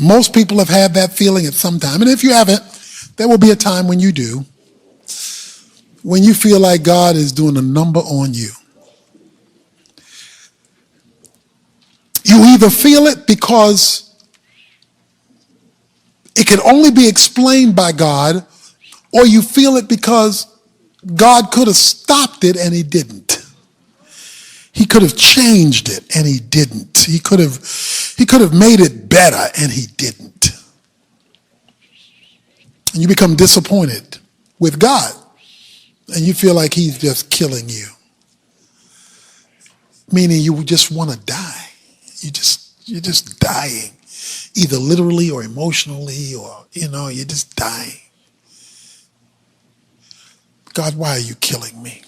Most people have had that feeling at some time. And if you haven't, there will be a time when you do. When you feel like God is doing a number on you. You either feel it because it can only be explained by God, or you feel it because God could have stopped it and he didn't. He could have changed it and he didn't. He could have made it better and he didn't. And you become disappointed with God and you feel like he's just killing you. Meaning you just want to die. You're just dying. Either literally or emotionally, or you're just dying. God, why are you killing me?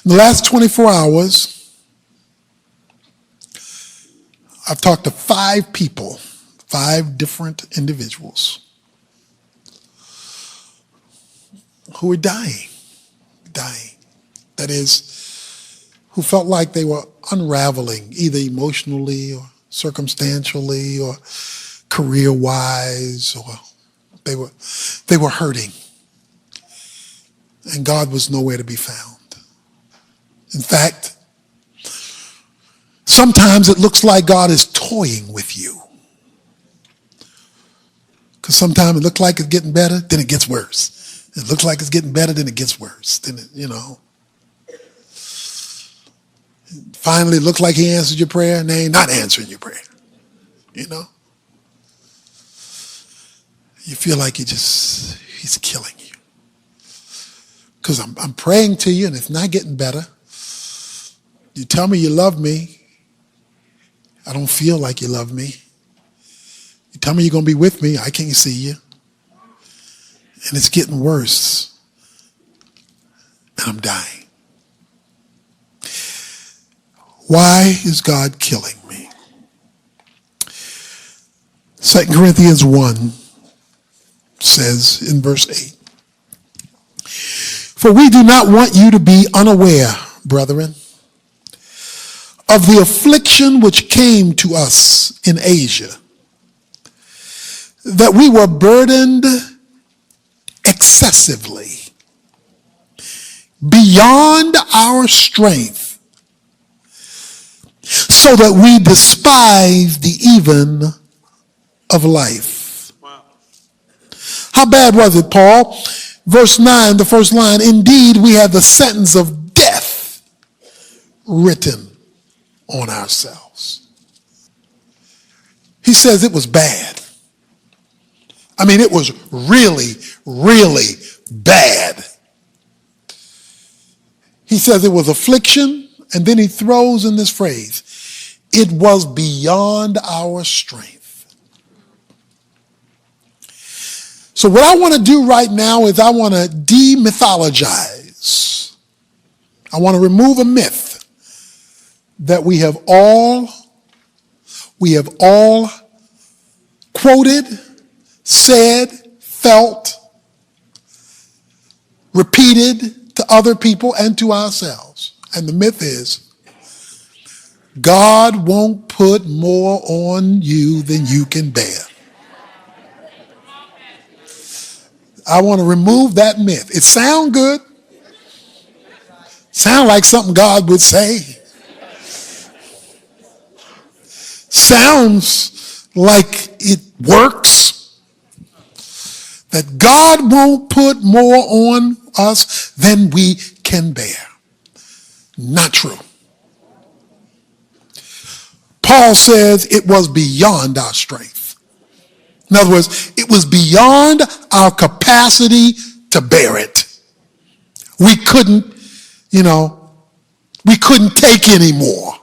In the last 24 hours, I've talked to 5 people, 5 different individuals who are dying. That is, who felt like they were unraveling, either emotionally or circumstantially or career-wise, or they were hurting. And God was nowhere to be found. In fact, sometimes it looks like God is toying with you. Because sometimes it looks like it's getting better, then it gets worse. It looks like it's getting better, then it gets worse. Then finally it looks like he answered your prayer, and they ain't not answering your prayer. You feel like he's killing you. Because I'm praying to you and it's not getting better. You tell me you love me. I don't feel like you love me. You tell me you're going to be with me. I can't see you. And it's getting worse. And I'm dying. Why is God killing me? 2 Corinthians 1 says in verse 8, "For we do not want you to be unaware, brethren, of the affliction which came to us in Asia, that we were burdened excessively, beyond our strength, so that we despised the even of life." Wow. How bad was it, Paul? Verse 9, the first line, "Indeed, we have the sentence of death written on ourselves." He says it was bad. I mean, it was really, really bad. He says it was affliction, and then he throws in this phrase, "It was beyond our strength." So what I want to do right now is I want to demythologize. I want to remove a myth that we have all quoted, said, felt, repeated to other people and to ourselves. And the myth is, God won't put more on you than you can bear. I want to remove that myth. It sounds good. Sound like something God would say. Sounds like it works. That God won't put more on us than we can bear. Not true. Paul says it was beyond our strength. In other words, it was beyond our capacity to bear it. We couldn't take any more.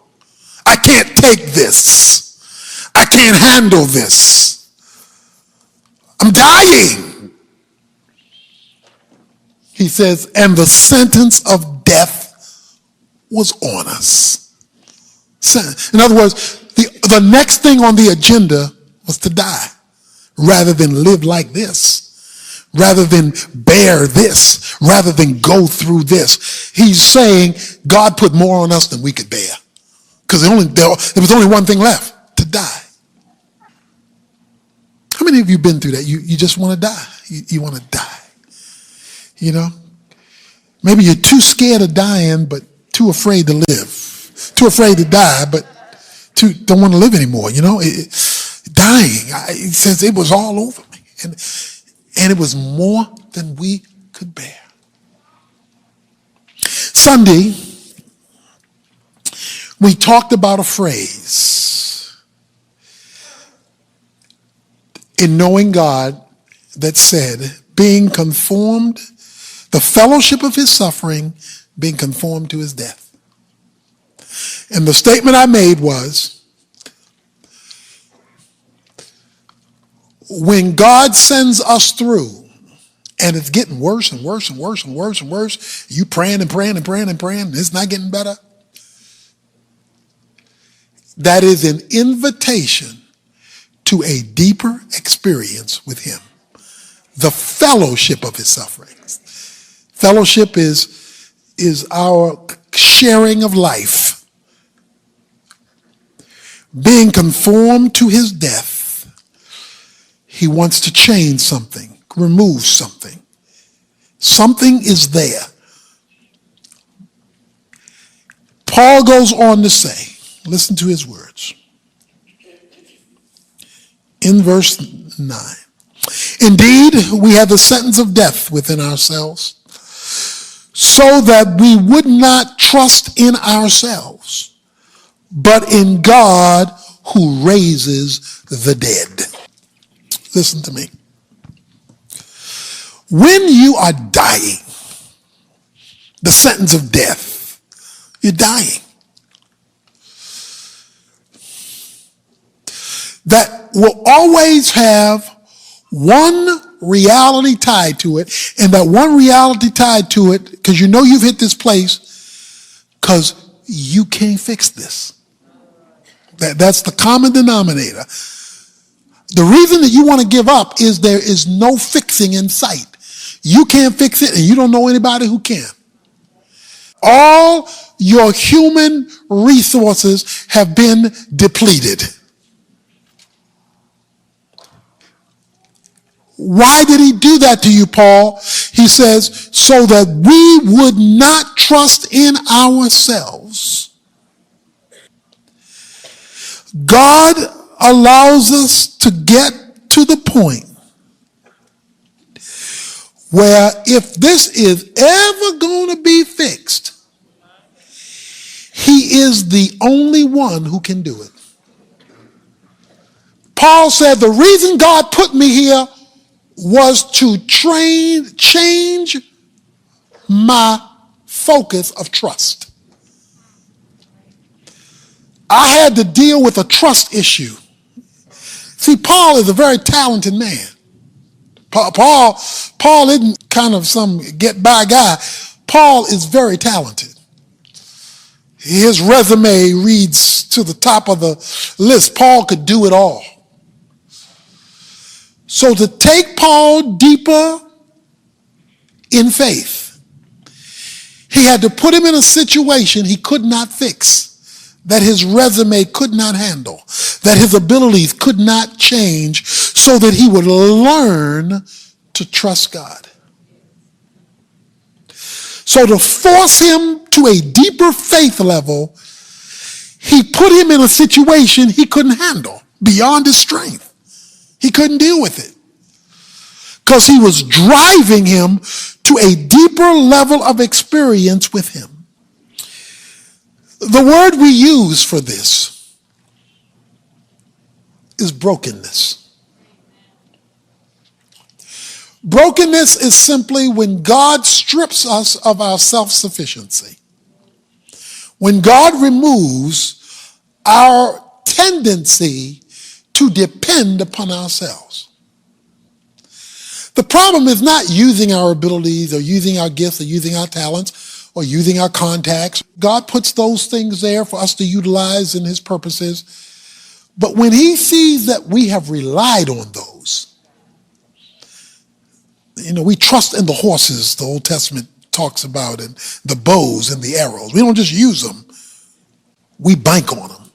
I can't take this. I can't handle this. I'm dying. He says, and the sentence of death was on us. In other words, the next thing on the agenda was to die. Rather than live like this, rather than bear this, rather than go through this. He's saying God put more on us than we could bear. Because there was only one thing left, to die. many of you been through that? You just want to die. You want to die. You know? Maybe you're too scared of dying, but too afraid to live. Too afraid to die, but don't want to live anymore. You know? Dying. He says it was all over me. And it was more than we could bear. Sunday, we talked about a phrase in knowing God that said, being conformed, the fellowship of his suffering, being conformed to his death. And the statement I made was, when God sends us through, and it's getting worse and worse and worse and worse and worse, you praying and praying and praying and praying, and it's not getting better, that is an invitation to a deeper experience with him. The fellowship of his sufferings. Fellowship is our sharing of life. Being conformed to his death. He wants to change something, remove something. Something is there. Paul goes on to say, listen to his words. In verse 9. Indeed, we have the sentence of death within ourselves, so that we would not trust in ourselves, but in God who raises the dead. Listen to me. When you are dying, the sentence of death, you're dying. That will always have one reality tied to it, and that one reality tied to it, because you know you've hit this place, because you can't fix this. That's the common denominator. The reason that you want to give up is there is no fixing in sight. You can't fix it, and you don't know anybody who can. All your human resources have been depleted. Why did he do that to you, Paul? He says, so that we would not trust in ourselves. God allows us to get to the point where if this is ever going to be fixed, he is the only one who can do it. Paul said the reason God put me here was to change my focus of trust. I had to deal with a trust issue. See, Paul is a very talented man. Paul isn't kind of some get-by guy. Paul is very talented. His resume reads to the top of the list. Paul could do it all. So to take Paul deeper in faith, he had to put him in a situation he could not fix, that his resume could not handle, that his abilities could not change, so that he would learn to trust God. So to force him to a deeper faith level, he put him in a situation he couldn't handle, beyond his strength. He couldn't deal with it, because he was driving him to a deeper level of experience with him. The word we use for this is brokenness. Brokenness is simply when God strips us of our self-sufficiency. When God removes our tendency to depend upon ourselves. The problem is not using our abilities or using our gifts or using our talents or using our contacts. God puts those things there for us to utilize in his purposes. But when he sees that we have relied on those, we trust in the horses the Old Testament talks about, and the bows and the arrows. We don't just use them. We bank on them.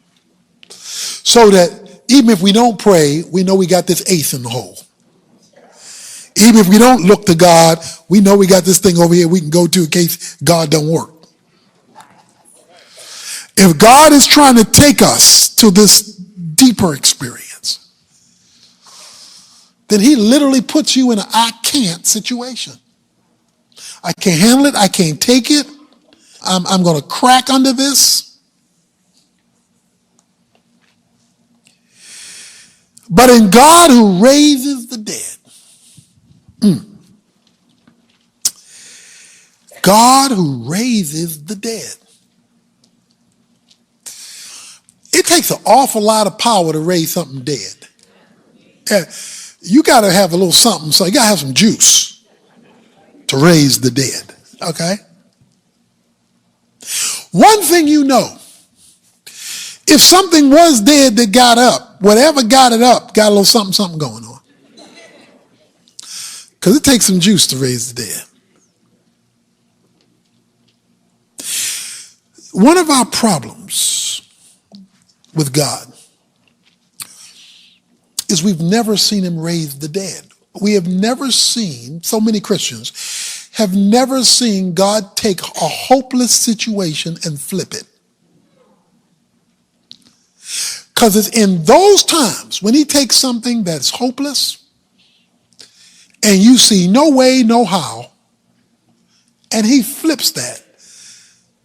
So that Even if we don't pray, we know we got this ace in the hole. Even if we don't look to God, we know we got this thing over here we can go to in case God don't work. If God is trying to take us to this deeper experience, then he literally puts you in an I can't situation. I can't handle it. I can't take it. I'm going to crack under this. But in God who raises the dead, God who raises the dead. It takes an awful lot of power to raise something dead. You got to have a little something, so you got to have some juice to raise the dead, okay? One thing you know, if something was dead that got up, whatever got it up got a little something going on. Because it takes some juice to raise the dead. One of our problems with God is we've never seen him raise the dead. We have never seen, so many Christians have never seen God take a hopeless situation and flip it. Because it's in those times when he takes something that's hopeless and you see no way, no how, and he flips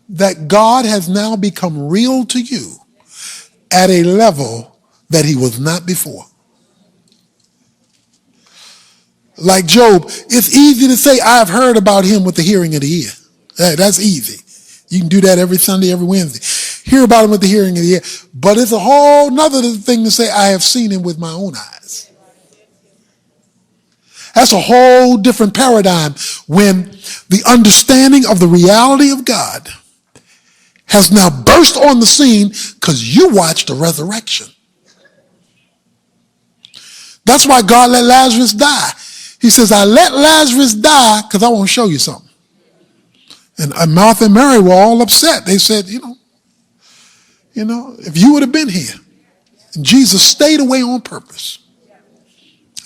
that God has now become real to you at a level that he was not before. Like Job, it's easy to say, I've heard about him with the hearing of the ear. That's easy. You can do that every Sunday, every Wednesday. Hear about him with the hearing of the ear. But it's a whole nother thing to say, I have seen him with my own eyes. That's a whole different paradigm when the understanding of the reality of God has now burst on the scene because you watched the resurrection. That's why God let Lazarus die. He says, I let Lazarus die because I want to show you something. And Martha and Mary were all upset. They said, you know, if you would have been here, and Jesus stayed away on purpose,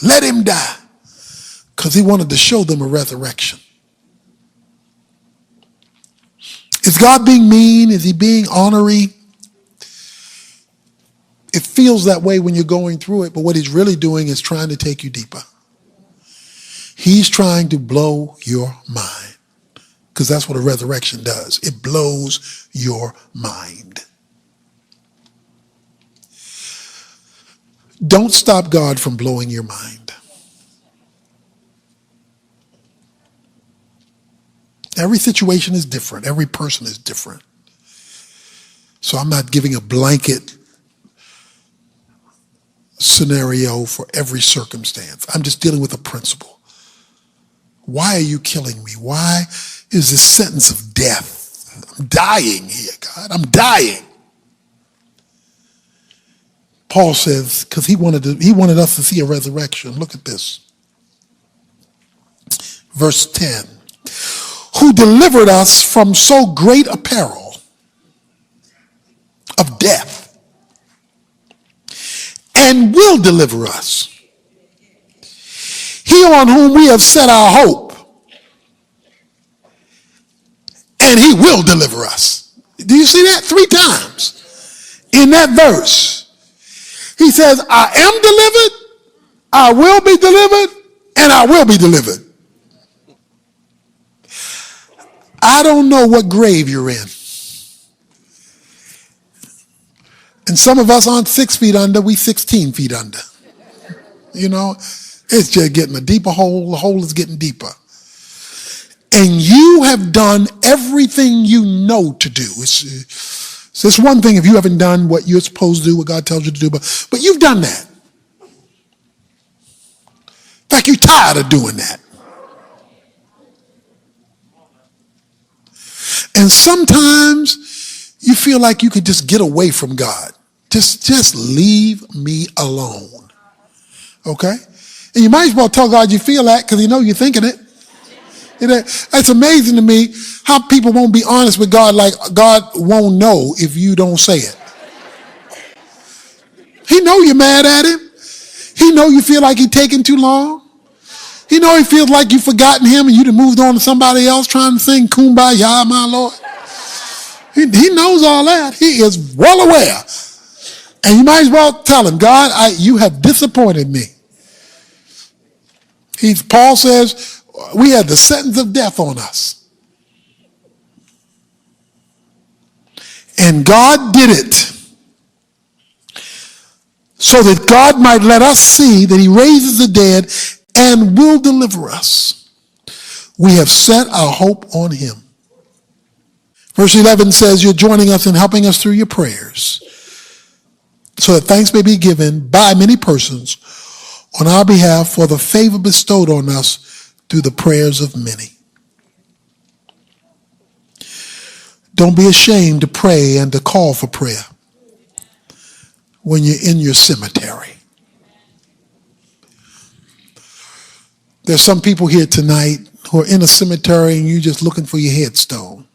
let him die because he wanted to show them a resurrection. Is God being mean? Is he being ornery? It feels that way when you're going through it, but what he's really doing is trying to take you deeper. He's trying to blow your mind because that's what a resurrection does. It blows your mind. Don't stop God from blowing your mind. Every situation is different. Every person is different. So I'm not giving a blanket scenario for every circumstance. I'm just dealing with a principle. Why are you killing me? Why is this sentence of death? I'm dying here, God. I'm dying. Paul says, because he wanted us to see a resurrection. Look at this. Verse 10. Who delivered us from so great a peril of death and will deliver us. He on whom we have set our hope, and he will deliver us. Do you see that? 3 times in that verse. He says, I am delivered, I will be delivered, and I will be delivered. I don't know what grave you're in. And some of us aren't 6 feet under, we 16 feet under. You know, it's just getting a deeper hole. The hole is getting deeper. And you have done everything you know to do. It's one thing if you haven't done what you're supposed to do, what God tells you to do, but you've done that. In fact, you're tired of doing that. And sometimes you feel like you could just get away from God. Just leave me alone. Okay? And you might as well tell God you feel that because you know you're thinking it. It's amazing to me how people won't be honest with God, like God won't know if you don't say it. He know you're mad at him. He know you feel like he's taking too long. He know he feels like you've forgotten him and you done moved on to somebody else trying to sing Kumbaya, my Lord. He knows all that. He is well aware. And you might as well tell him, God, you have disappointed me. Paul says, we had the sentence of death on us. And God did it so that God might let us see that he raises the dead and will deliver us. We have set our hope on him. Verse 11 says, you're joining us and helping us through your prayers, so that thanks may be given by many persons on our behalf for the favor bestowed on us through the prayers of many. Don't be ashamed to pray and to call for prayer when you're in your cemetery. There's some people here tonight who are in a cemetery and you're just looking for your headstone.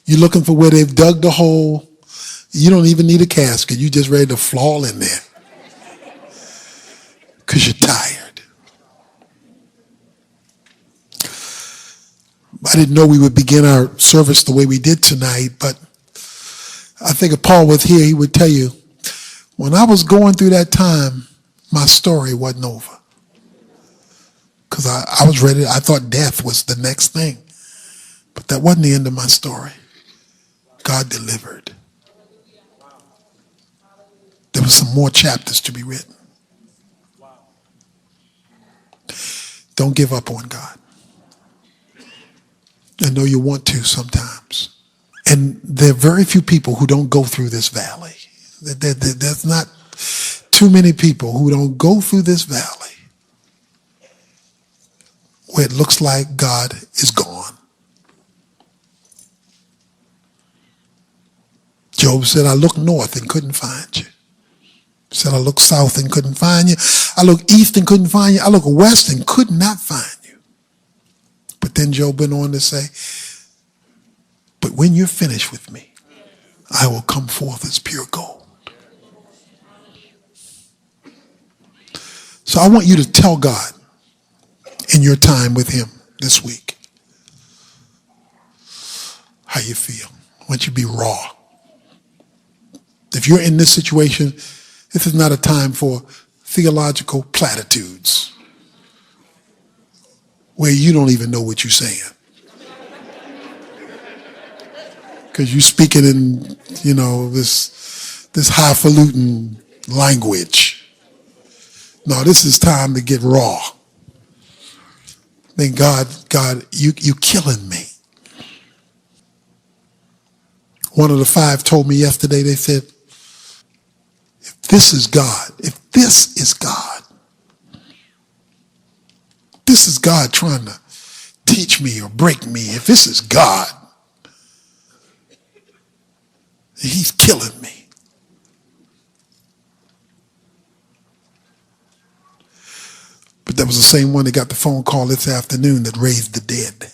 You're looking for where they've dug the hole. You don't even need a casket. You're just ready to fall in there because you're tired. I didn't know we would begin our service the way we did tonight, but I think if Paul was here, he would tell you, when I was going through that time, my story wasn't over. Because I was ready. I thought death was the next thing. But that wasn't the end of my story. God delivered. There was some more chapters to be written. Don't give up on God. I know you want to sometimes. And there are very few people who don't go through this valley. There's not too many people who don't go through this valley where it looks like God is gone. Job said, I looked north and couldn't find you. He said, I looked south and couldn't find you. I looked east and couldn't find you. I looked west and could not find you. But then Job went on to say, but when you're finished with me, I will come forth as pure gold. So I want you to tell God in your time with him this week how you feel. I want you to be raw. If you're in this situation, this is not a time for theological platitudes where you don't even know what you're saying. Because you speak it in, this highfalutin language. No, this is time to get raw. Then God, you killing me. One of the 5 told me yesterday, they said, if this is God trying to teach me or break me, if this is God, he's killing me. But that was the same one that got the phone call this afternoon that raised the dead.